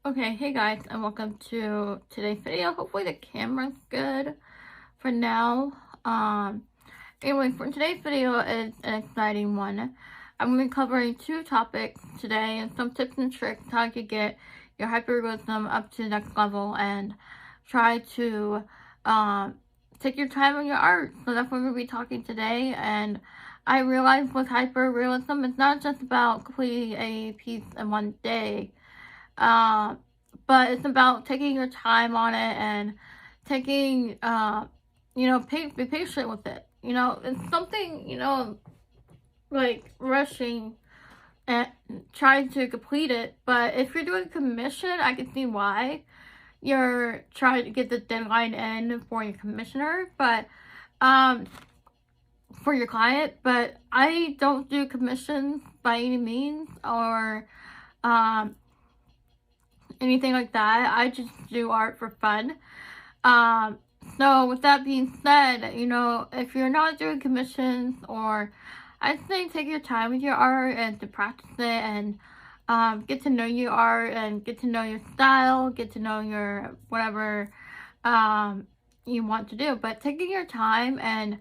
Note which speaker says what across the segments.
Speaker 1: Okay, hey guys, and welcome to today's video. Hopefully the camera's good for now. Anyway, for today's video is an exciting one. I'm going to be covering two topics today and some tips and tricks how you could get your hyperrealism up to the next level and try to take your time on your art. So that's what we're going to be talking today. And I realized with hyperrealism, it's not just about completing a piece in one day. But it's about taking your time on it and taking, be patient with it. It's something, like rushing and trying to complete it. But if you're doing commission, I can see why you're trying to get the deadline in for your commissioner, but, for your client. But I don't do commissions by any means or, anything like that. I just do art for fun. So with that being said, if you're not doing commissions, or I'd say take your time with your art and to practice it and get to know your art and get to know your style, get to know your whatever you want to do. But taking your time, and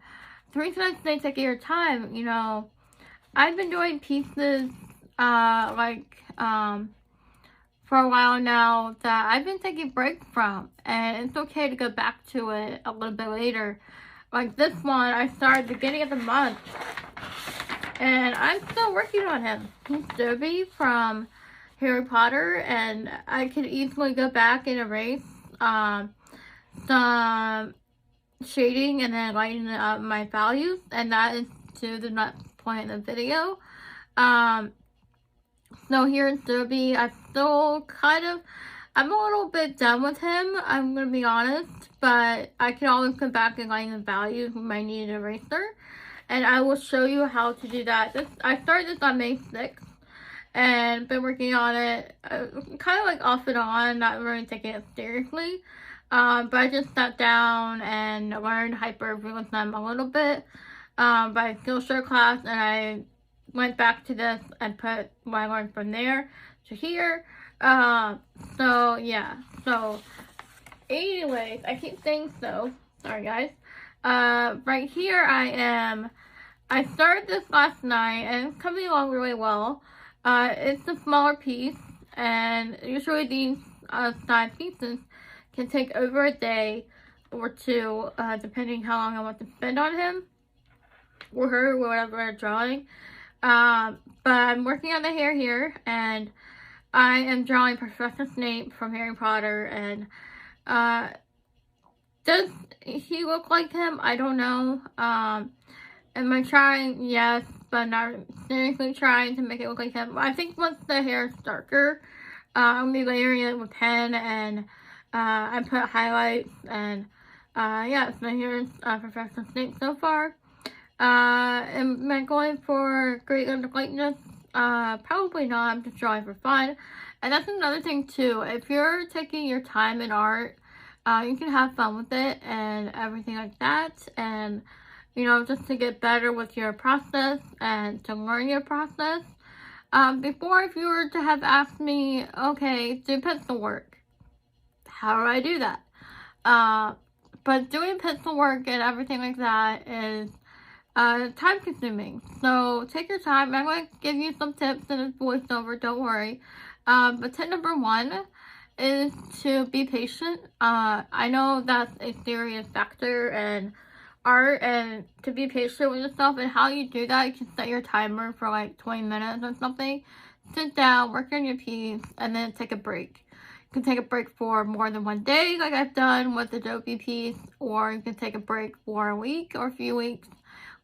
Speaker 1: the reason I say taking your time, I've been doing pieces for a while now that I've been taking breaks from, and it's okay to go back to it a little bit later. Like this one, I started beginning of the month, and I'm still working on him. He's Dobby from Harry Potter, and I could easily go back and erase some shading and then lighten up my values, and that is to the next point of the video. So here in Dobby, I'm a little bit done with him, I'm going to be honest, but I can always come back and lighten the values when I need an eraser, and I will show you how to do that. I started this on May 6th, and been working on it, kind of like off and on, not really taking it seriously, but I just sat down and learned hyperrealism a little bit, by Skillshare class, and I went back to this and put what I learned from there to here. So yeah. So anyways, I keep saying so. Sorry guys. Right here I started this last night and it's coming along really well. It's a smaller piece, and usually these size pieces can take over a day or two, depending how long I want to spend on him or her, whatever I'm drawing. But I'm working on the hair here, and I am drawing Professor Snape from Harry Potter, and, does he look like him? I don't know. Am I trying? Yes, but not seriously trying to make it look like him. I think once the hair is darker, I'm gonna be layering it with pen, and, I put highlights, and, yeah, so here's, Professor Snape so far. Am I going for great likeness? Probably not. I'm just drawing for fun. And that's another thing too. If you're taking your time in art, you can have fun with it and everything like that. And, just to get better with your process and to learn your process. Before, if you were to have asked me, okay, do pencil work, how do I do that? But doing pencil work and everything like that is time consuming. So take your time. I'm going to give you some tips in a voiceover, don't worry. But tip number one is to be patient. I know that's a serious factor in art, and to be patient with yourself, and how you do that, you can set your timer for like 20 minutes or something. Sit down, work on your piece, and then take a break. You can take a break for more than one day, like I've done with the Dobby piece, or you can take a break for a week or a few weeks,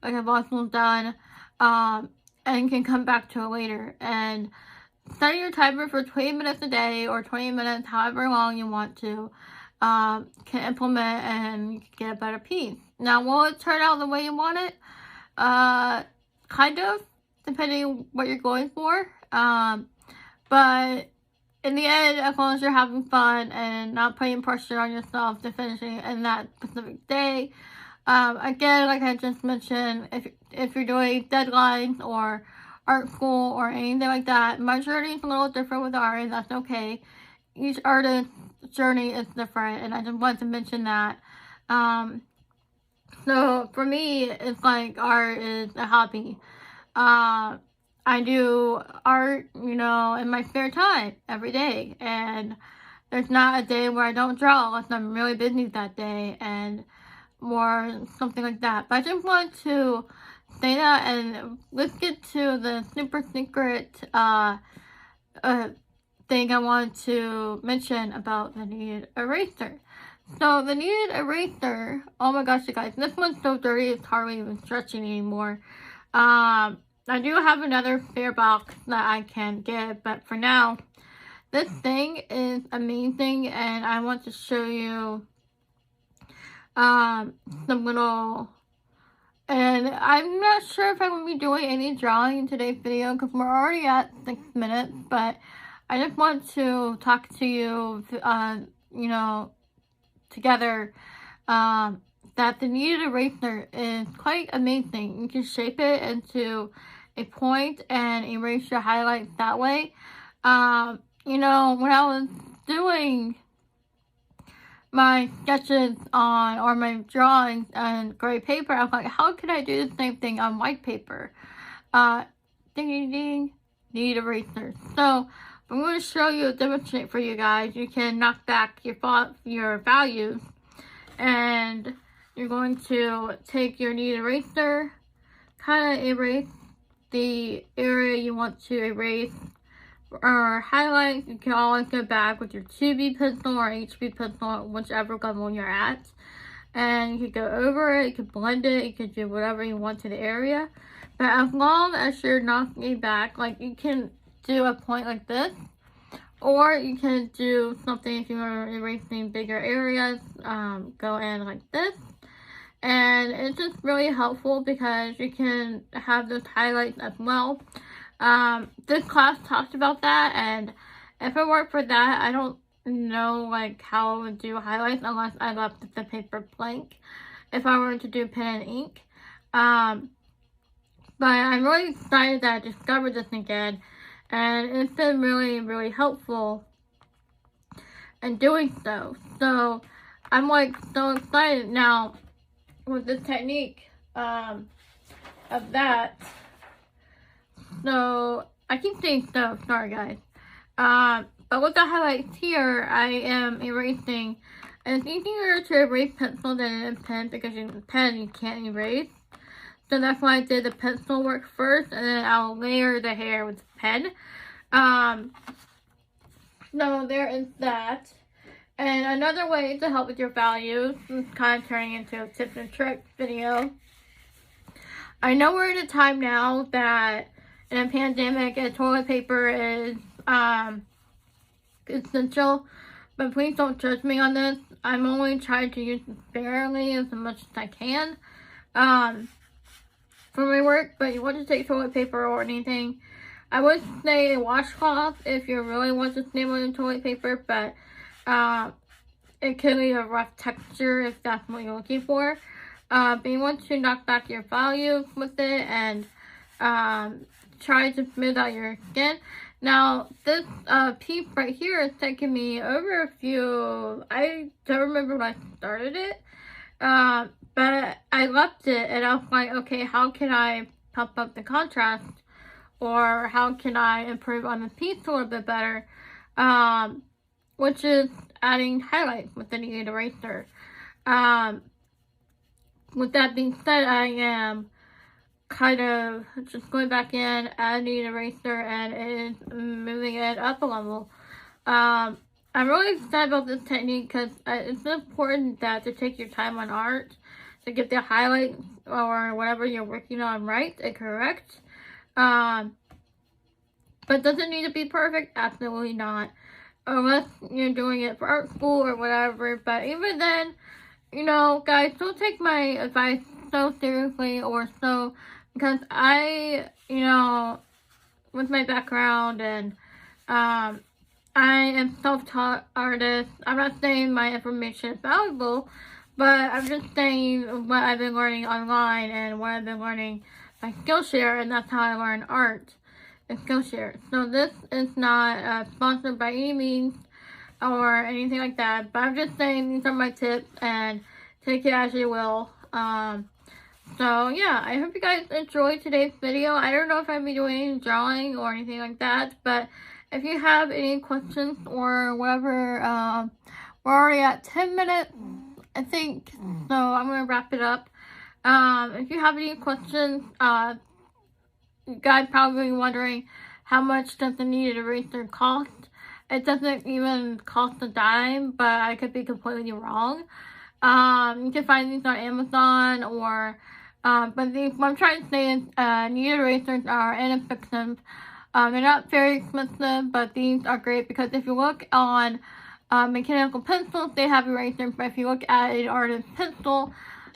Speaker 1: like I've also done, and can come back to it later. And setting your timer for 20 minutes a day, or 20 minutes, however long you want to, can implement, and you can get a better piece. Now, will it turn out the way you want it? Kind of, depending on what you're going for. But in the end, as long as you're having fun and not putting pressure on yourself to finishing it in that specific day. Again, like I just mentioned, if you're doing deadlines or art school or anything like that, my journey is a little different with art, and that's okay. each artist's journey is different, and I just wanted to mention that. So for me, it's like art is a hobby. I do art, you know, in my spare time every day, and there's not a day where I don't draw unless I'm really busy that day, and or something like that. But I just want to say that, and let's get to the super secret thing I want to mention about the kneaded eraser. So the kneaded eraser, oh my gosh, you guys, this one's so dirty it's hardly even stretching anymore. I do have another spare box that I can get, but for now, this thing is amazing, and I want to show you some little, and I'm not sure if I'm going to be doing any drawing in today's video because we're already at 6 minutes, but I just want to talk to you, you know, together, that the kneaded eraser is quite amazing. You can shape it into a point and erase your highlights that way. You know, when I was doing my sketches on, or my drawings on gray paper, I was like, how can I do the same thing on white paper? Ding ding ding, need eraser. So I'm going to show you, demonstrate for you guys. You can knock back your values, and you're going to take your kneaded eraser, kind of erase the area you want to erase or highlight. You can always go back with your 2B pencil or HB pencil, whichever level you're at, and you could go over it, you could blend it, you could do whatever you want to the area. But as long as you're knocking back, like, you can do a point like this, or you can do something if you are erasing bigger areas, go in like this. And it's just really helpful because you can have those highlights as well. This class talked about that, and if it worked for that, I don't know like how I would do highlights unless I left the paper blank if I were to do pen and ink. But I'm really excited that I discovered this again, and it's been really, really helpful in doing so. So I'm like so excited now with this technique of that. So I keep saying so, sorry guys. But with the highlights here, I am erasing. And it's easier to erase pencil than it is pen because in pen you can't erase. So that's why I did the pencil work first, and then I'll layer the hair with the pen. So there is that. And another way to help with your values, this is kind of turning into a tips and tricks video. I know we're in a time now that in a pandemic, toilet paper is essential, but please don't judge me on this. I'm only trying to use it sparingly as much as I can for my work, but you want to take toilet paper or anything. I would say a washcloth if you really want to stay on toilet paper, but it could be a rough texture if that's what you're looking for. But you want to knock back your values with it and try to smooth out your skin. Now, this piece right here is taking me over a few, I don't remember when I started it, but I left it and I was like, okay, how can I pump up the contrast, or how can I improve on the piece a little bit better, which is adding highlights with the kneaded eraser. With that being said, I am kind of just going back in, adding an eraser, and it is moving it up a level. I'm really excited about this technique because it's important that to take your time on art to get the highlights or whatever you're working on right and correct. But does it need to be perfect? Absolutely not. Unless you're doing it for art school or whatever. But even then, you know, guys, don't take my advice so seriously or so, because I, you know, with my background and I am self-taught artist. I'm not saying my information is valuable, but I'm just saying what I've been learning online and what I've been learning by Skillshare, and that's how I learn art and Skillshare. So this is not sponsored by any means. or anything like that. But I'm just saying these are my tips, and take it as you will. So yeah, I hope you guys enjoyed today's video. I don't know if I'll be doing any drawing or anything like that, but if you have any questions or whatever, we're already at 10 minutes, I think, so I'm going to wrap it up. If you have any questions, you guys probably wondering how much does the kneaded eraser cost. It doesn't even cost a dime, but I could be completely wrong. You can find these on Amazon or, but these, what I'm trying to say is, kneaded erasers are inexpensive. They're not very expensive, but these are great because if you look on mechanical pencils, they have erasers, but if you look at an artist pencil,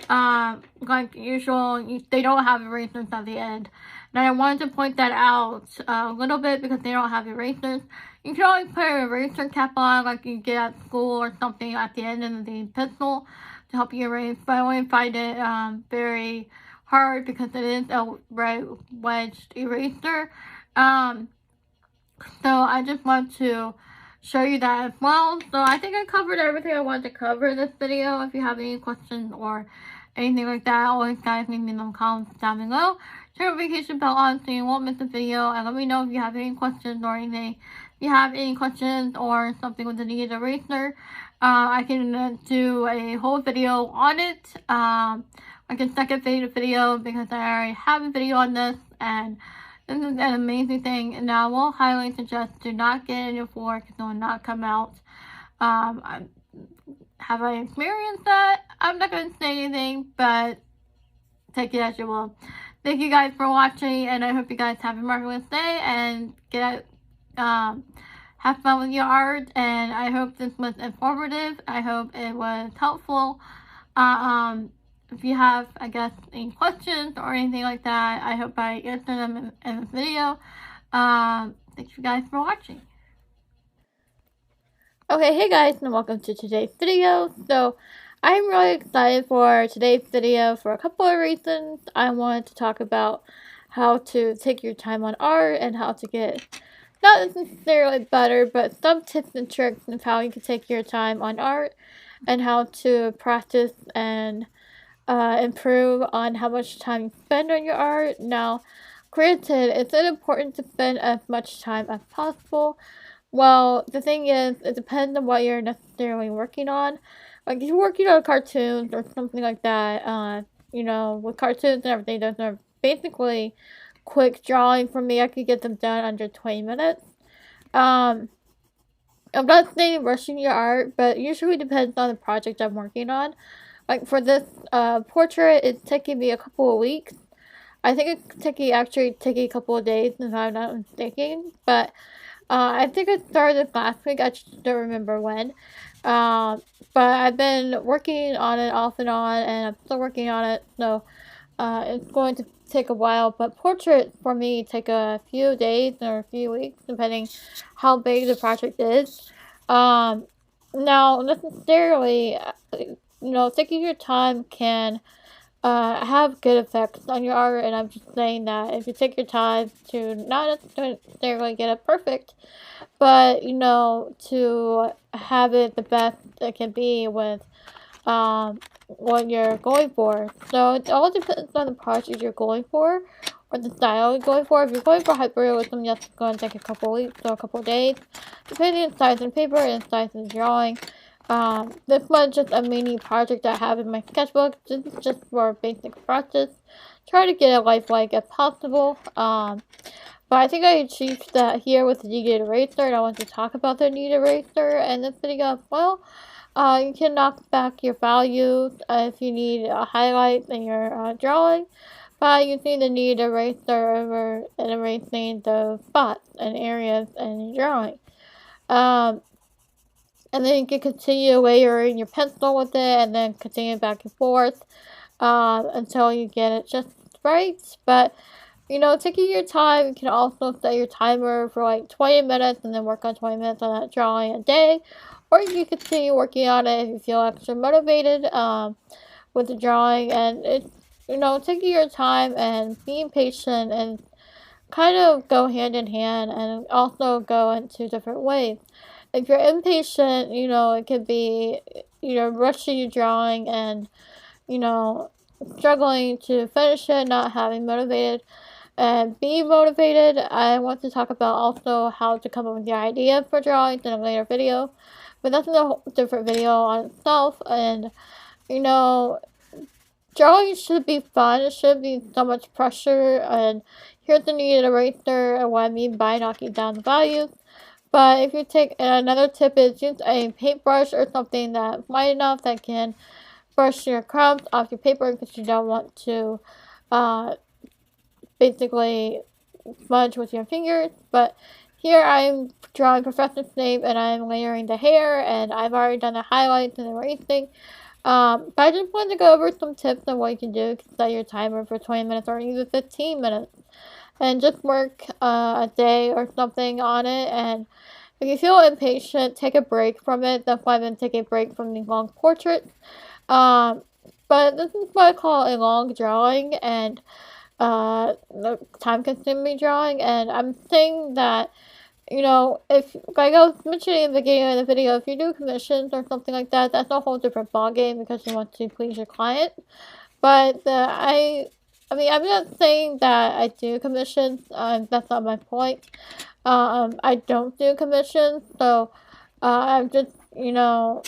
Speaker 1: like usual, they don't have erasers at the end. And I wanted to point that out a little bit because they don't have erasers. You can always put an eraser cap on, like you get at school or something, at the end of the pencil to help you erase. But I only find it very hard because it is a wedged eraser. So I just want to show you that as well. So I think I covered everything I wanted to cover in this video. If you have any questions or anything like that, always guys leave me in the comments down below. Turn the notification bell on so you won't miss a video, and let me know if you have any questions or anything. If you have any questions or something with the kneaded eraser, I can do a whole video on it, like a second video, because I already have a video on this, and this is an amazing thing. And I will highly suggest do not get it before because it will not come out. Have I experienced that? I'm not going to say anything, but take it as you will. Thank you guys for watching, and I hope you guys have a marvelous day and have fun with your art. And I hope this was informative. I hope it was helpful. If you have, I guess, any questions or anything like that, I hope I answer them in this video. Thank you guys for watching. Okay, hey guys, and welcome to today's video. So, I'm really excited for today's video for a couple of reasons. I wanted to talk about how to take your time on art and how to get, not necessarily better, but some tips and tricks of how you can take your time on art and how to practice and improve on how much time you spend on your art. Now, granted, it's important to spend as much time as possible. Well, the thing is, it depends on what you're necessarily working on. Like, if you're working on cartoons or something like that, you know, with cartoons and everything, those are basically quick drawing for me. I could get them done under 20 minutes. I'm not saying rushing your art, but it usually depends on the project I'm working on. Like, for this portrait, it's taking me a couple of weeks. I think it's actually taking a couple of days, if I'm not mistaken, but I think I started this last week. I just don't remember when. But I've been working on it off and on, and I'm still working on it. So it's going to take a while. But portraits for me take a few days or a few weeks, depending how big the project is. Now, necessarily, you know, taking your time can have good effects on your art, and I'm just saying that if you take your time to not necessarily get it perfect, but you know, to have it the best it can be with what you're going for. So it all depends on the project you're going for or the style you're going for. If you're going for hyperrealism, yes, it's going to take a couple weeks or a couple days, depending on the size of the paper and the size of the drawing. This was just a mini project I have in my sketchbook. This is just for basic practice. Try to get it lifelike as possible. But I think I achieved that here with the kneaded eraser, and I want to talk about the kneaded eraser in this video as well. You can knock back your values if you need a highlight in your drawing by using the kneaded eraser over and erasing the spots and areas in your drawing. And then you can continue layering your pencil with it, and then continue back and forth until you get it just right. But, you know, taking your time, you can also set your timer for like 20 minutes and then work on 20 minutes on that drawing a day. Or you can continue working on it if you feel extra motivated with the drawing. And it's, you know, taking your time and being patient and kind of go hand in hand and also go into different ways. if you're impatient, you know, it could be, you know, rushing your drawing and, you know, struggling to finish it, not having motivated and be motivated. I want to talk about also how to come up with the idea for drawings in a later video, but that's a whole different video on itself. And you know, drawing should be fun. It shouldn't be so much pressure. And here's the needed eraser and what I mean by knocking down the values. But if you take another tip is use a paintbrush or something that's light enough that can brush your crumbs off your paper because you don't want to basically smudge with your fingers. But here I'm drawing Professor Snape and I'm layering the hair and I've already done the highlights and erasing. But I just wanted to go over some tips on what you can do. You can set your timer for 20 minutes or even 15 minutes and just work a day or something on it. And if you feel impatient, take a break from it. That's why I've been taking a break from the long portraits. But this is what I call a long drawing and time-consuming drawing. And I'm saying that, you know, if, like I was mentioning in the beginning of the video, if you do commissions or something like that, that's a whole different ballgame because you want to please your client. But I mean, I'm not saying that I do commissions. That's not my point. I don't do commissions, so I'm just, you know,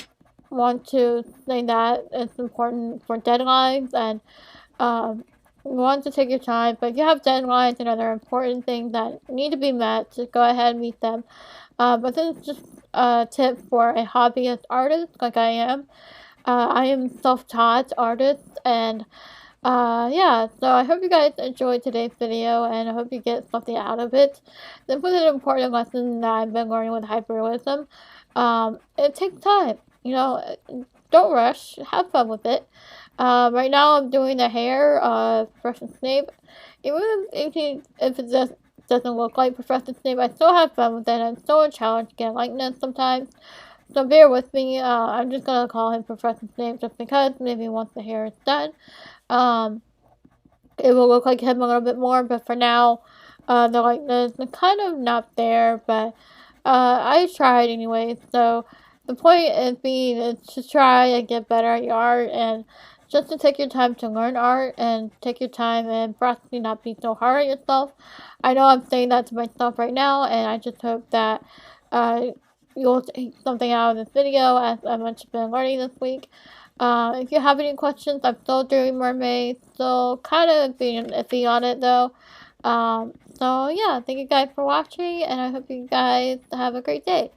Speaker 1: want to say that it's important for deadlines and you want to take your time, but if you have deadlines and other important things that need to be met, just go ahead and meet them. But this is just a tip for a hobbyist artist like I am. I am self-taught artist and yeah, so I hope you guys enjoyed today's video and I hope you get something out of it. This was an important lesson that I've been learning with hyperrealism. It takes time, you know, don't rush, have fun with it. Right now I'm doing the hair of Professor Snape. Even if it doesn't look like Professor Snape, I still have fun with it. I'm still a challenge to get likeness sometimes. So bear with me. I'm just gonna call him Professor Snape just because maybe once the hair is done, it will look like him a little bit more. But for now, the likeness is kind of not there. But I tried anyway. So the point is being is to try and get better at your art and just to take your time to learn art and take your time and practically not be so hard on yourself. I know I'm saying that to myself right now, and I just hope that you'll take something out of this video as I've been learning this week. If you have any questions, I'm still doing mermaids, still kind of being iffy on it though. So yeah, thank you guys for watching, and I hope you guys have a great day.